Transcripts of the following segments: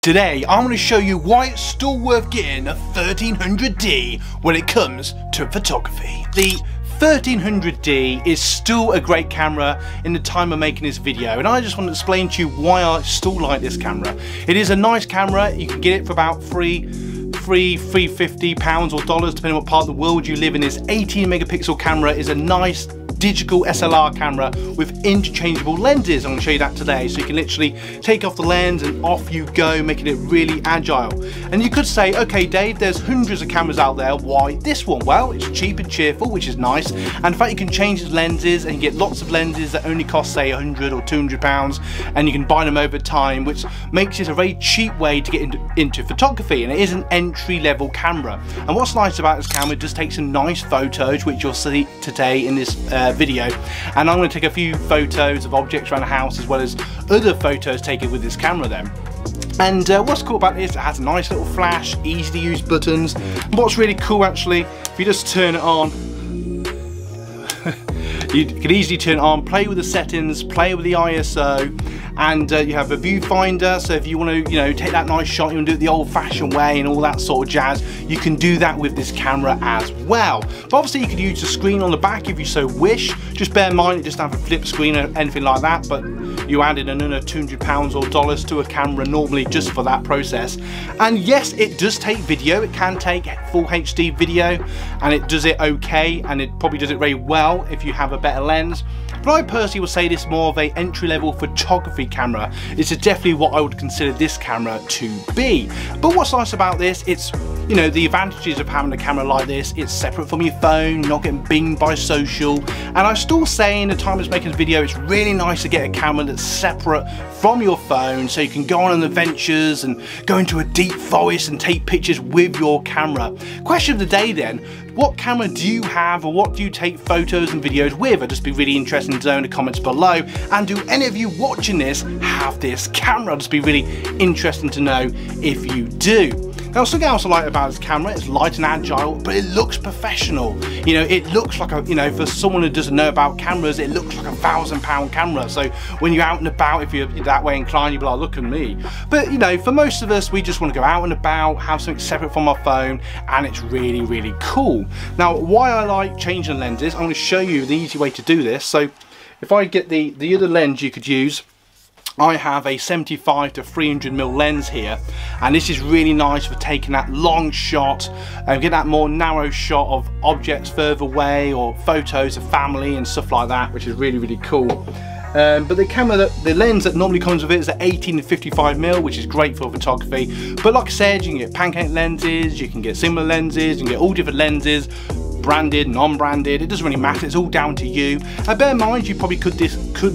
Today I'm going to show you why it's still worth getting a 1300D when it comes to photography. The 1300D is still a great camera in the time of making this video, and I just want to explain to you why I still like this camera. It is a nice camera. You can get it for about £350 or dollars depending on what part of the world you live in. This 18 megapixel camera is a nice digital SLR camera with interchangeable lenses. I'm going to show you that today, so you can literally take off the lens and off you go, making it really agile. And you could say, okay Dave, there's hundreds of cameras out there, why this one? Well, it's cheap and cheerful, which is nice, and in fact you can change the lenses and you get lots of lenses that only cost say 100 or 200 pounds, and you can buy them over time, which makes it a very cheap way to get into photography, and it is an entry-level camera. And what's nice about this camera, it does take some nice photos, which you'll see today in this video, and I'm going to take a few photos of objects around the house as well as other photos taken with this camera then. And what's cool about this, it has a nice little flash, easy to use buttons. And what's really cool actually, if you just turn it on, you can easily turn it on, play with the settings, play with the ISO, and you have a viewfinder, so if you want to, take that nice shot, you want to do it the old-fashioned way and all that sort of jazz, you can do that with this camera as well. But obviously you could use the screen on the back if you so wish. Just bear in mind it doesn't have a flip screen or anything like that, but you add in another £200 or dollars to a camera normally just for that process. And yes, it does take video. It can take full HD video, and it does it okay, and it probably does it very well if you have a better lens. But I personally would say this is more of a entry-level photography camera. This is definitely what I would consider this camera to be. But what's nice about this, it's the advantages of having a camera like this, it's separate from your phone, you're not getting binged by social. And I still say in the time of making this video, it's really nice to get a camera that's separate from your phone, so you can go on adventures and go into a deep forest and take pictures with your camera. Question of the day then, what camera do you have, or what do you take photos and videos with? I'd just be really interested to know in the comments below. And do any of you watching this have this camera? I'd just be really interesting to know if you do. Now, something else I like about this camera, it's light and agile, but it looks professional. It looks like a, for someone who doesn't know about cameras, it looks like £1,000 camera. So when you're out and about, if you're that way inclined, you'll be like, look at me. But for most of us, we just want to go out and about, have something separate from our phone, and it's really, really cool. Now, why I like changing lenses, I'm going to show you the easy way to do this. So if I get the other lens you could use, I have a 75 to 300mm lens here, and this is really nice for taking that long shot and get that more narrow shot of objects further away, or photos of family and stuff like that, which is really, really cool. But the lens that normally comes with it is the 18 to 55mm, which is great for photography. But like I said, you can get pancake lenses, you can get similar lenses, you can get all different lenses, branded, non-branded, it doesn't really matter, it's all down to you. And bear in mind, you probably could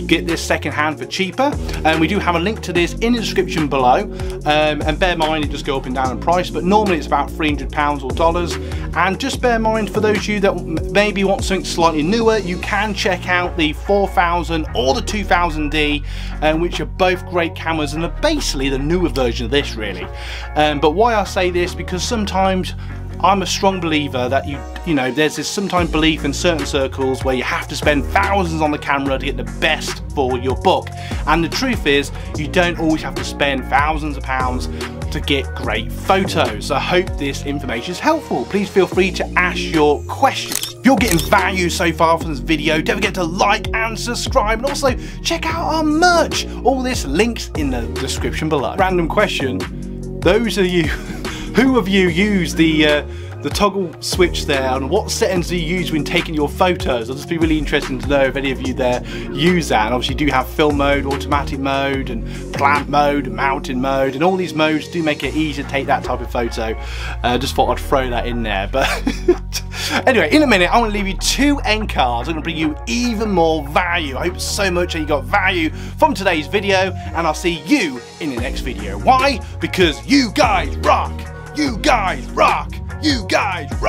get this second hand for cheaper, and we do have a link to this in the description below. And bear in mind, it does go up and down in price, but normally it's about £300 or dollars. And just bear in mind, for those of you that maybe want something slightly newer, you can check out the 4000 or the 2000D, which are both great cameras and are basically the newer version of this really. But why I say this, because sometimes I'm a strong believer that there's this sometimes belief in certain circles where you have to spend thousands on the camera to get the best for your buck. And the truth is, you don't always have to spend thousands of pounds to get great photos. So I hope this information is helpful. Please feel free to ask your questions. If you're getting value so far from this video, don't forget to like and subscribe, and also check out our merch. All this links in the description below. Random question, those of you who of you use the toggle switch there, and what settings do you use when taking your photos? I'll just be really interested to know if any of you there use that. And obviously you do have film mode, automatic mode, and plant mode, and mountain mode, and all these modes do make it easy to take that type of photo. Just thought I'd throw that in there. But anyway, in a minute I'm going to leave you 2 end cards. I'm going to bring you even more value. I hope so much that you got value from today's video, and I'll see you in the next video. Why? Because you guys rock! You guys rock! You guys rock!